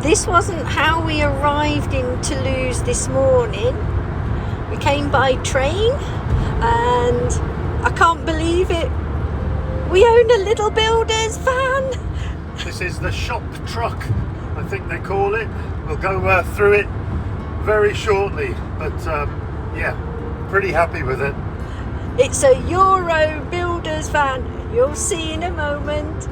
This wasn't how we arrived in Toulouse this morning. We came by train and I can't believe it. We own a little builder's van. This is the shop truck, I think they call it. We'll go through it very shortly, but yeah, pretty happy with it. It's a Euro builder's van. You'll see in a moment.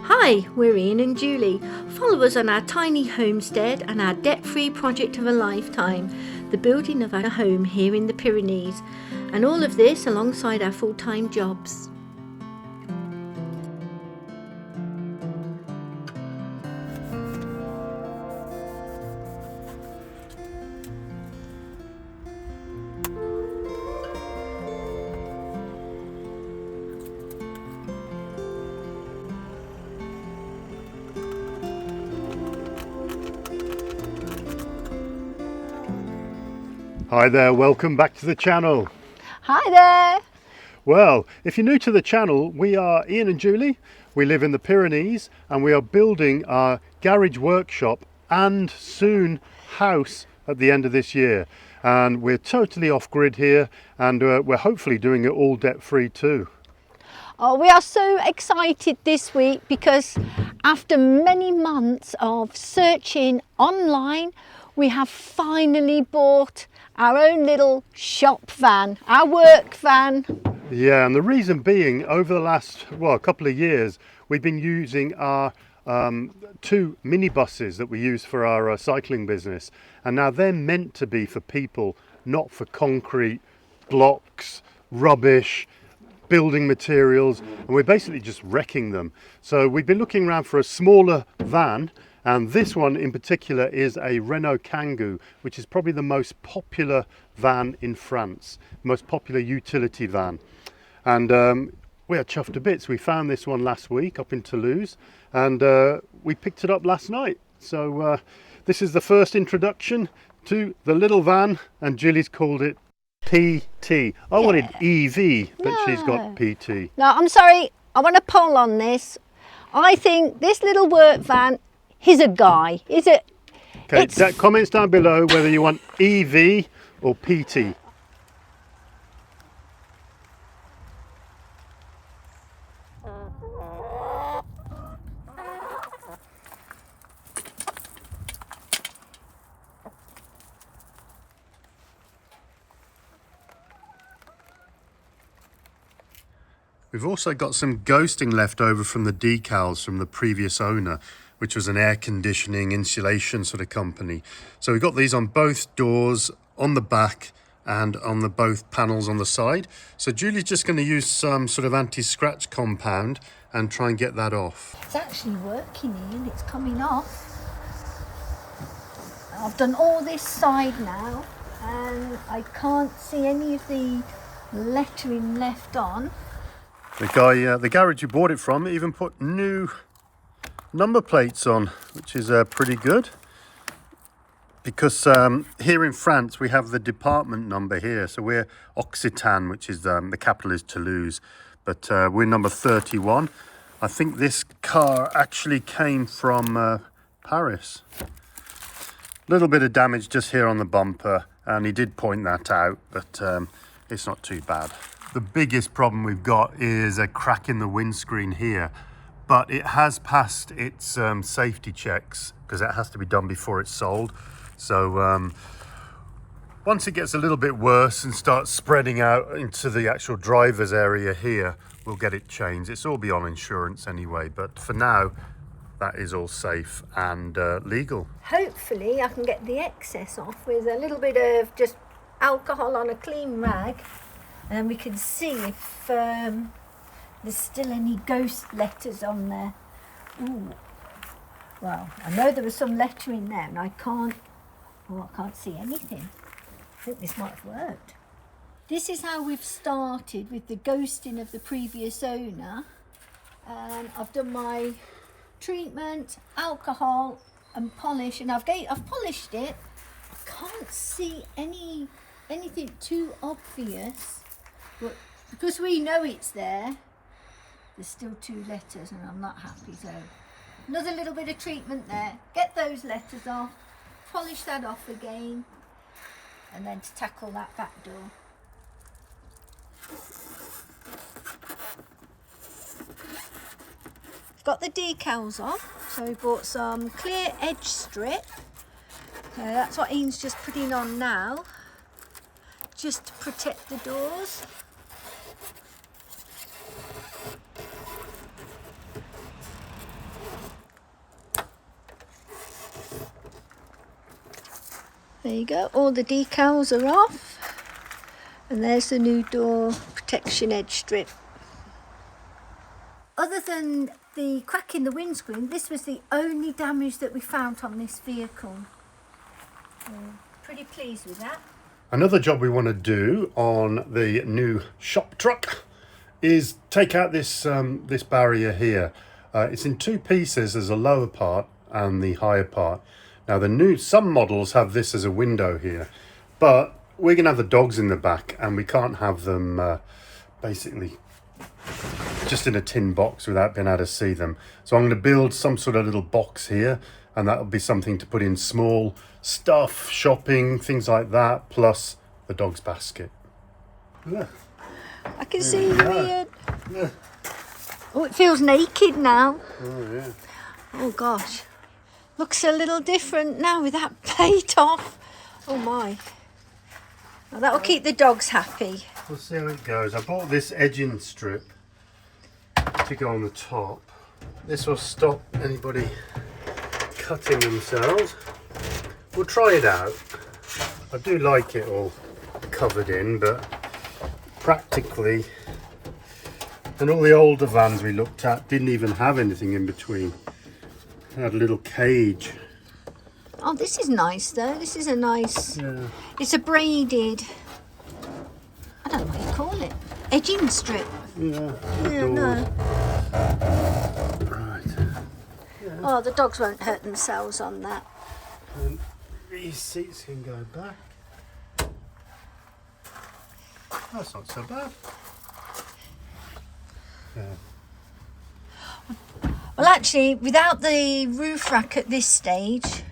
Hi, we're Ian and Julie. Follow us on our tiny homestead and our debt-free project of a lifetime, the building of our home here in the Pyrenees, and all of this alongside our full-time jobs. Hi there, welcome back to the channel. Hi there. Well, if you're new to the channel, we are Ian and Julie. We live in the Pyrenees and we are building our garage workshop and soon house at the end of this year. And we're totally off grid here, and we're hopefully doing it all debt free too. Oh, we are so excited this week because after many months of searching online, we have finally bought our own little shop van, our work van. Yeah, and the reason being, over the last, well, a couple of years, we've been using our two minibuses that we use for our cycling business. And now they're meant to be for people, not for concrete, blocks, rubbish, building materials. And we're basically just wrecking them. So we've been looking around for a smaller van. And this one in particular is a Renault Kangoo, which is probably the most popular van in France, most popular utility van. And we are chuffed to bits. We found this one last week up in Toulouse, and we picked it up last night. So this is the first introduction to the little van, and Julie's called it PT. I wanted EV, but she's got PT. No, I'm sorry, I want to poll on this. I think this little work van, he's a guy. Is it? Okay, comments down below whether you want EV or PT. We've also got some ghosting left over from the decals from the previous owner, which was an air conditioning insulation sort of company. So we've got these on both doors, on the back and on the both panels on the side. So Julie's just going to use some sort of anti-scratch compound and try and get that off. It's actually working, Ian. It's coming off. I've done all this side now and I can't see any of the lettering left on. The guy, the garage you bought it from, even put new number plates on, which is pretty good, because here in France we have the department number here, so we're Occitan, which is the capital is Toulouse, but we're number 31. I think this car actually came from Paris. A little bit of damage just here on the bumper, and he did point that out, but it's not too bad. The biggest problem we've got is a crack in the windscreen here, but it has passed its safety checks because that has to be done before it's sold. So once it gets a little bit worse and starts spreading out into the actual driver's area here, we'll get it changed. It's all beyond insurance anyway, but for now, that is all safe and legal. Hopefully I can get the excess off with a little bit of just alcohol on a clean rag, and then we can see if there's still any ghost letters on there. Ooh. Well, I know there was some lettering there and I can't see anything. I think this might have worked. This is how we've started with the ghosting of the previous owner. And I've done my treatment, alcohol and polish, and I've polished it. I can't see anything too obvious, but because we know it's there, there's still two letters and I'm not happy, so Another little bit of treatment there. Get those letters off, polish that off again, and then to tackle that back door. Got the decals off, so we bought some clear edge strip. So that's what Ian's just putting on now, just to protect the doors. There you go, all the decals are off, and there's the new door protection edge strip. Other than the crack in the windscreen, this was the only damage that we found on this vehicle. Pretty pleased with that. Another job we want to do on the new shop truck is take out this this barrier here. It's in two pieces. There's a lower part and the higher part. Now some models have this as a window here, but we're gonna have the dogs in the back and we can't have them basically just in a tin box without being able to see them. So I'm going to build some sort of little box here, and that'll be something to put in small stuff, shopping, things like that, plus the dog's basket. Yeah. I can see you, Ian. Yeah. Oh, it feels naked now. Oh, yeah. Oh, gosh. Looks a little different now with that plate off. Oh, my. Well, that'll keep the dogs happy. We'll see how it goes. I bought this edging strip to go on the top. This will stop anybody cutting themselves. We'll try it out. I do like it all covered in, but practically, and all the older vans we looked at didn't even have anything in between. They had a little cage. Oh, this is nice though. This is a nice, yeah. It's a braided, I don't know what you call it, edging strip. Yeah, no. Right. Yeah. Oh, the dogs won't hurt themselves on that. And these seats can go back. That's not so bad. Yeah. Well, actually, without the roof rack at this stage,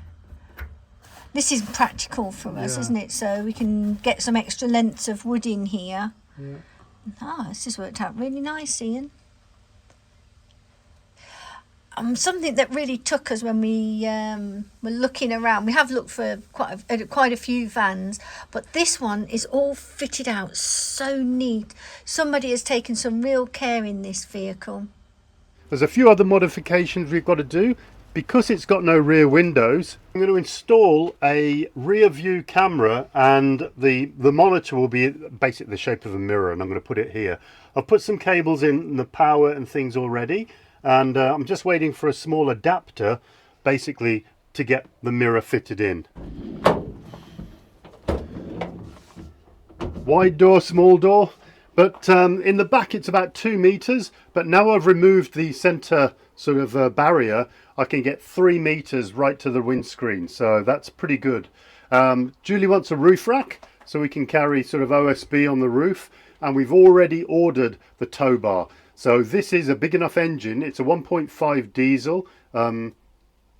this is practical for us, isn't it? So we can get some extra lengths of wood in here. Yeah. This has worked out really nice, Ian. Something that really took us when we were looking around. We have looked for quite a few vans, but this one is all fitted out so neat. Somebody has taken some real care in this vehicle. There's a few other modifications we've got to do. Because it's got no rear windows, I'm going to install a rear view camera, and the monitor will be basically the shape of a mirror, and I'm going to put it here. I've put some cables in the power and things already, and I'm just waiting for a small adapter basically to get the mirror fitted in. Wide door, small door, but in the back it's about 2 meters, but now I've removed the center sort of barrier, I can get 3 meters right to the windscreen, so that's pretty good. Julie wants a roof rack so we can carry sort of OSB on the roof, and we've already ordered the tow bar. So this is a big enough engine. It's a 1.5 diesel,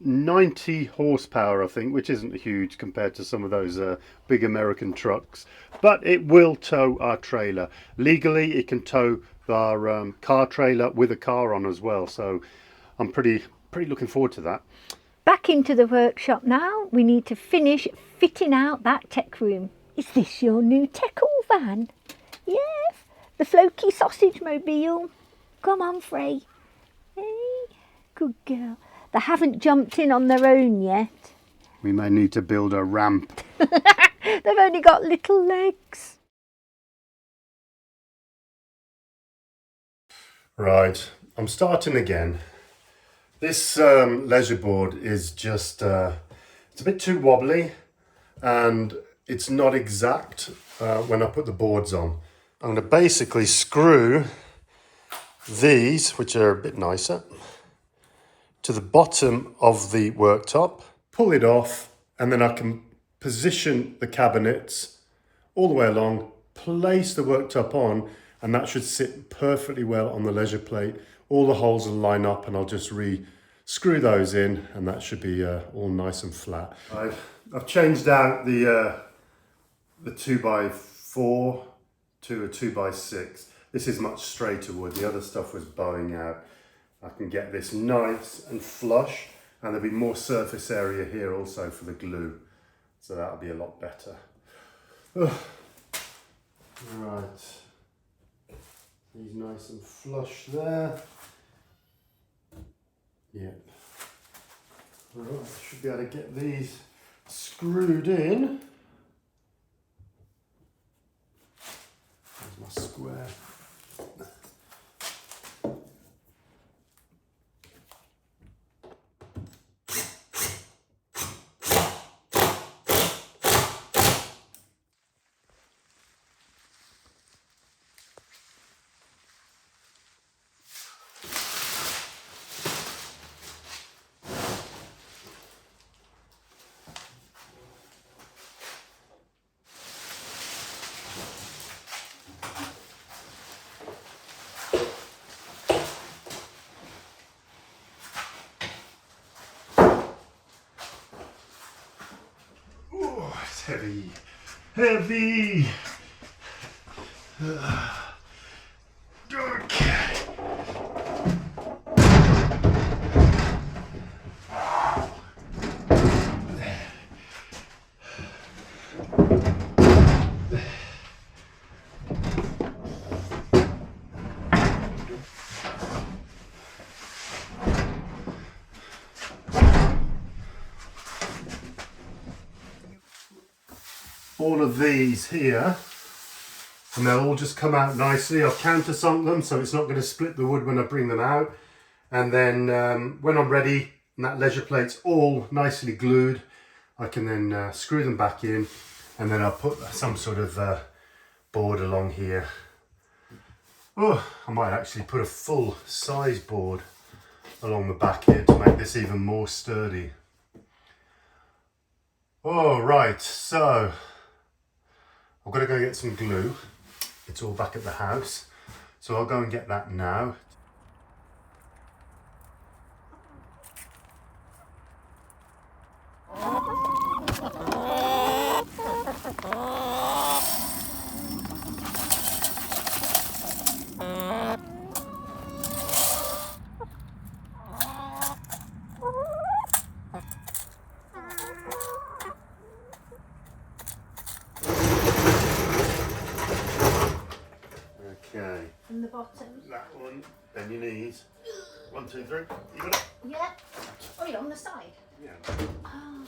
90 horsepower I think, which isn't huge compared to some of those big American trucks, but it will tow our trailer. Legally it can tow our car trailer with a car on as well, so I'm pretty looking forward to that. Back into the workshop now. We need to finish fitting out that tech room. Is this your new tech-all van? Yes, the floaty sausage mobile. Come on, Frey. Hey, good girl. They haven't jumped in on their own yet. We may need to build a ramp. They've only got little legs. Right, I'm starting again. This leisure board is just, it's a bit too wobbly, and it's not exact when I put the boards on. I'm going to basically screw these, which are a bit nicer, to the bottom of the worktop, pull it off, and then I can position the cabinets all the way along, place the worktop on, and that should sit perfectly well on the leisure plate. All the holes will line up, and I'll just screw those in, and that should be all nice and flat. I've changed out the 2x4 to a 2x6. This is much straighter wood. The other stuff was bowing out. I can get this nice and flush, and there'll be more surface area here also for the glue. So that'll be a lot better. Ugh. Right. These nice and flush there. Yep. Right, I should be able to get these screwed in. There's my square. It's heavy, heavy. Okay. All of these here, and they'll all just come out nicely. I've countersunk them so it's not going to split the wood when I bring them out. And then when I'm ready and that leisure plate's all nicely glued, I can then screw them back in, and then I'll put some sort of board along here. Oh, I might actually put a full size board along the back here to make this even more sturdy. All right, so I've got to go get some glue. It's all back at the house, so I'll go and get that now. Okay. From the bottom. That one, bend your knees. 1, 2, 3. You got it? Yeah. Oh, you're on the side. Yeah. Oh.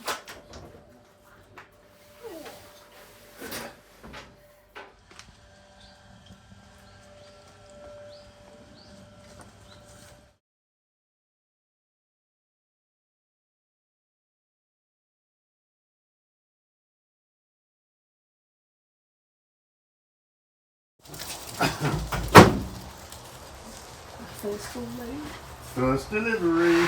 First load. First delivery.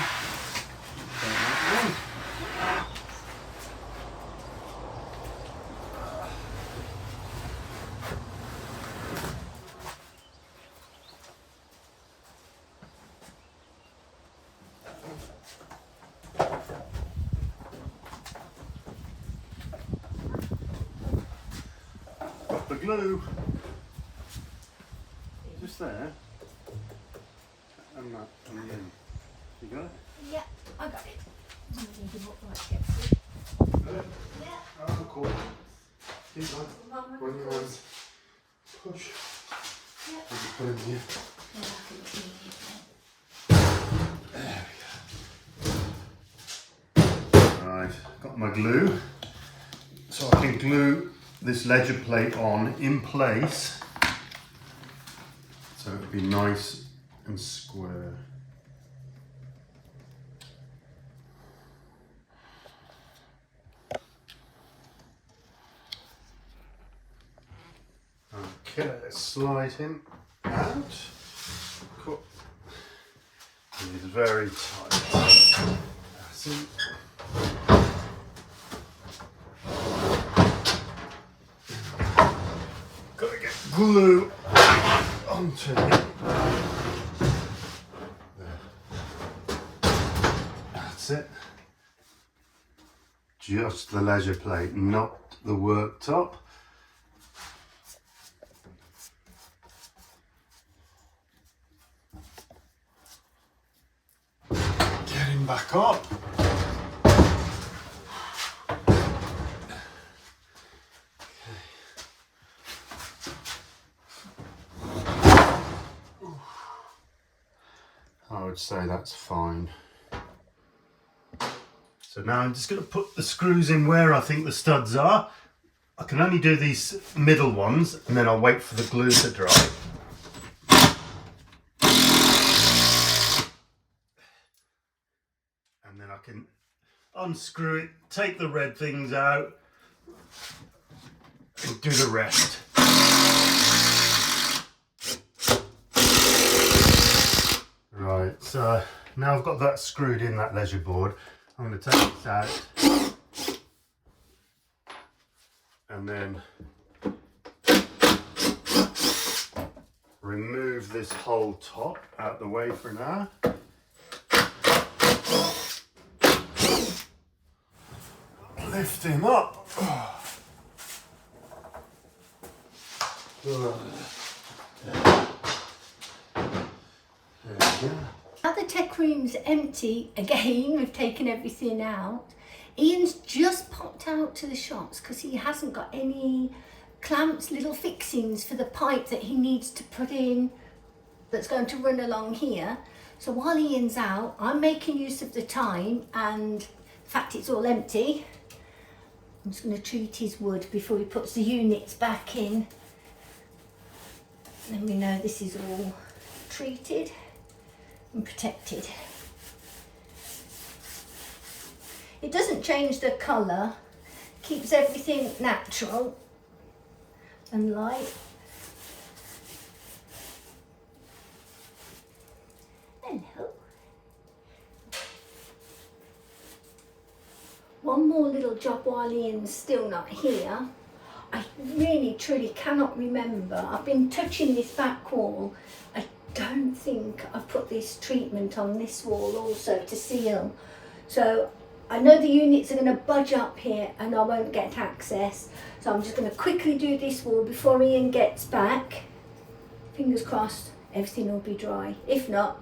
Got the glue. Just there. And that on the end. You got it? Yeah, I got it. I'm thinking what might get through. Yeah. Oh, cool. Keep on. When you want push. Yeah. You can put it in here. Yeah, I can see it. There we go. Right, got my glue. So I can glue this ledger plate on in place. So it'll be nice and square. Okay, let's slide him out. Cool. He's very tight. That's it. Gotta get glue onto him. just the leisure plate, not the worktop. Get him back up. I would say that's fine. So now I'm just going to put the screws in where I think the studs are. I can only do these middle ones and then I'll wait for the glue to dry. And then I can unscrew it, take the red things out and do the rest. Right, so now I've got that screwed in, that leisure board. I'm going to take this out and then remove this whole top out the way for now. Lift him up. Now the tech room's empty again, we've taken everything out. Ian's just popped out to the shops because he hasn't got any clamps, little fixings for the pipe that he needs to put in that's going to run along here. So while Ian's out, I'm making use of the time, and in fact it's all empty. I'm just going to treat his wood before he puts the units back in. Then we know this is all treated and protected. It doesn't change the colour, keeps everything natural and light. Hello. One more little job while Ian's still not here. I really truly cannot remember. I've been touching this back wall. I don't think I've put this treatment on this wall also to seal. So I know the units are going to budge up here and I won't get access. So I'm just going to quickly do this wall before Ian gets back. Fingers crossed everything will be dry. If not,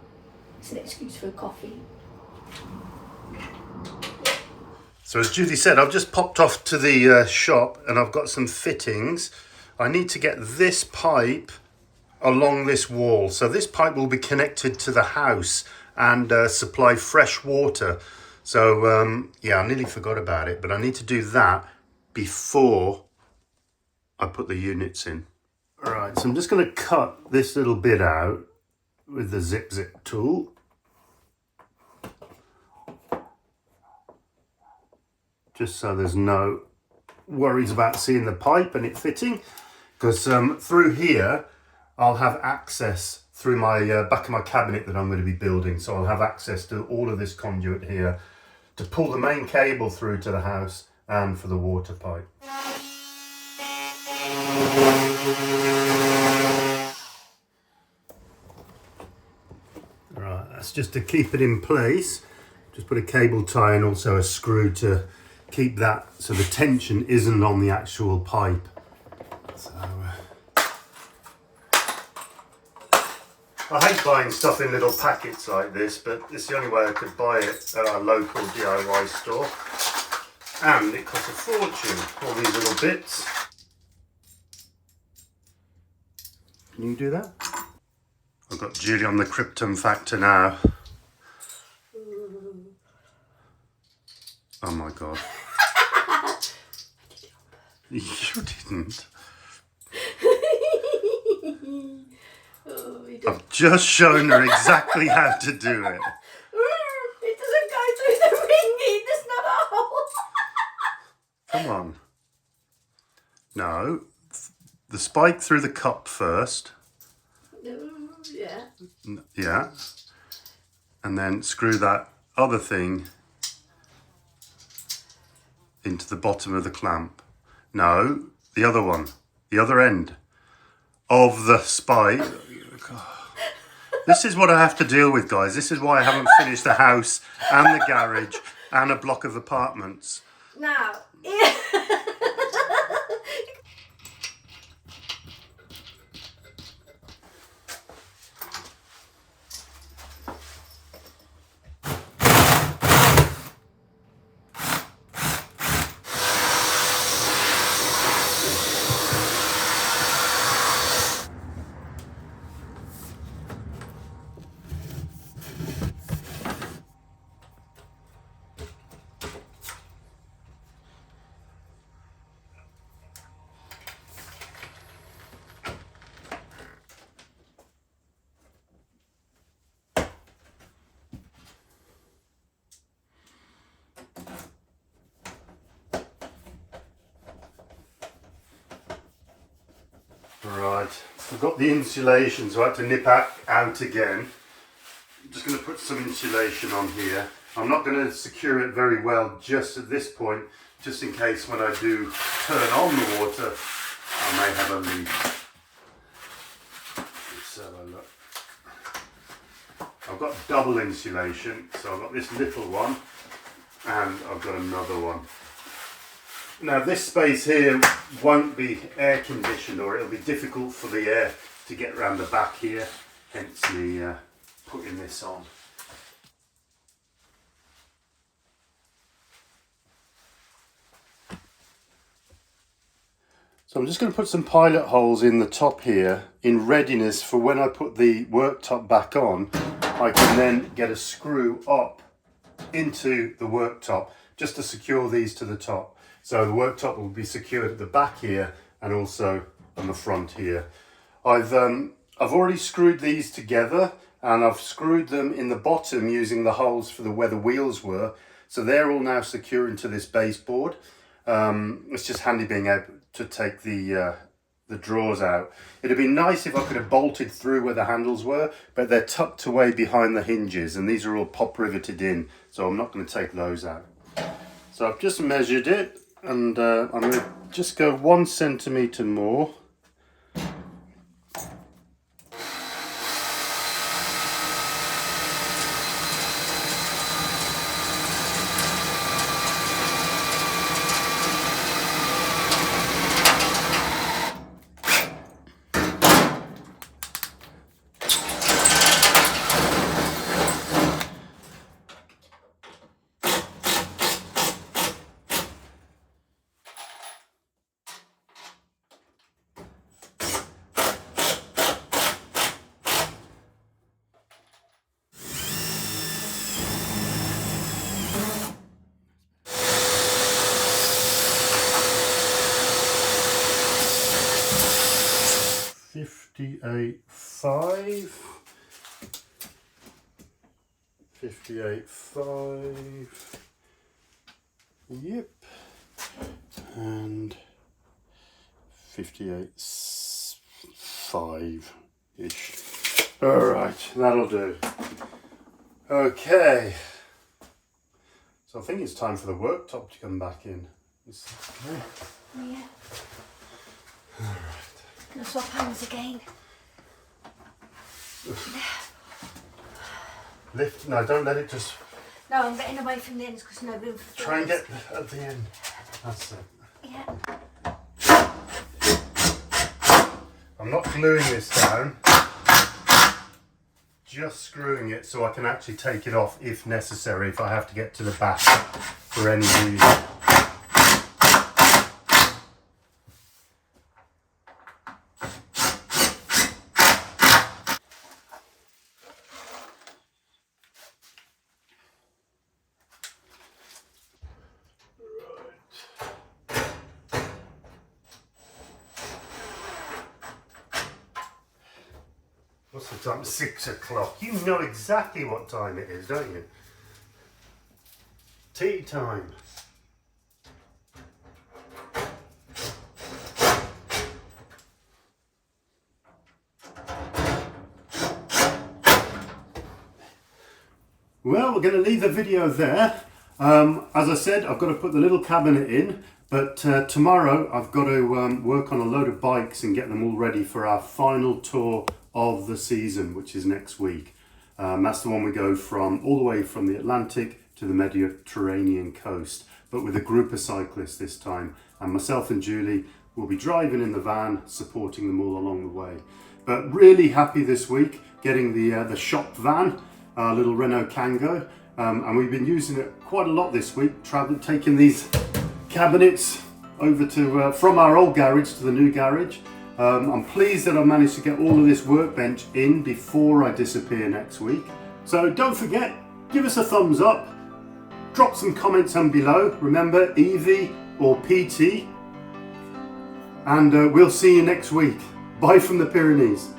it's an excuse for a coffee. So as Judy said, I've just popped off to the shop and I've got some fittings. I need to get this pipe along this wall. So this pipe will be connected to the house and supply fresh water. So yeah, I nearly forgot about it, but I need to do that before I put the units in. All right, so I'm just going to cut this little bit out with the zip tool. Just so there's no worries about seeing the pipe and it fitting, because through here I'll have access through my back of my cabinet that I'm going to be building. So I'll have access to all of this conduit here to pull the main cable through to the house and for the water pipe. Right, that's just to keep it in place. Just put a cable tie and also a screw to keep that so the tension isn't on the actual pipe. So I hate buying stuff in little packets like this, but it's the only way I could buy it at our local DIY store. And it costs a fortune, all these little bits. Can you do that? I've got Judy on the Krypton factor now. Oh my God. You didn't. I've just shown her exactly how to do it. It doesn't go through the ring, there's not a hole. Come on. No. The spike through the cup first. Yeah. Yeah. And then screw that other thing into the bottom of the clamp. No, the other one. The other end of the spike. This is what I have to deal with, guys. This is why I haven't finished the house and the garage and a block of apartments. Now, Right, I've got the insulation, so I had to nip out again. I'm just going to put some insulation on here. I'm not going to secure it very well just at this point, just in case when I do turn on the water, I may have a leak. Let's have a look. I've got double insulation, so I've got this little one and I've got another one. Now this space here won't be air conditioned, or it'll be difficult for the air to get around the back here, hence me putting this on. So I'm just going to put some pilot holes in the top here in readiness for when I put the worktop back on, I can then get a screw up into the worktop just to secure these to the top. So the worktop will be secured at the back here and also on the front here. I've already screwed these together, and I've screwed them in the bottom using the holes for where the wheels were. So they're all now secure into this baseboard. It's just handy being able to take the drawers out. It'd be nice if I could have bolted through where the handles were, but they're tucked away behind the hinges, and these are all pop riveted in, so I'm not going to take those out. So I've just measured it, and I'm going to just go 1 centimetre more. .58.5. 58.5. Yep. And 58.5-ish. Alright, that'll do. Okay. So I think it's time for the worktop to come back in. Okay. yeah. Gonna swap hands again. Lift, no, don't let it just... No, I'm getting away from the ends because no room for Try and get at the end. That's it. Yeah. I'm not gluing this down, just screwing it so I can actually take it off if necessary, if I have to get to the back for any reason. What's the time? 6 o'clock. You know exactly what time it is, don't you? Tea time. Well, we're going to leave the video there. As I said, I've got to put the little cabinet in, but tomorrow I've got to work on a load of bikes and get them all ready for our final tour of the season, which is next week. That's the one we go from all the way from the Atlantic to the Mediterranean coast. but with a group of cyclists this time. And myself and Julie will be driving in the van, supporting them all along the way. But really happy this week getting the shop van, our little Renault Kangoo, and we've been using it quite a lot this week, taking these cabinets over to from our old garage to the new garage. I'm pleased that I managed to get all of this workbench in before I disappear next week. So don't forget, give us a thumbs up, drop some comments down below. Remember, EV or PT, and we'll see you next week. Bye from the Pyrenees.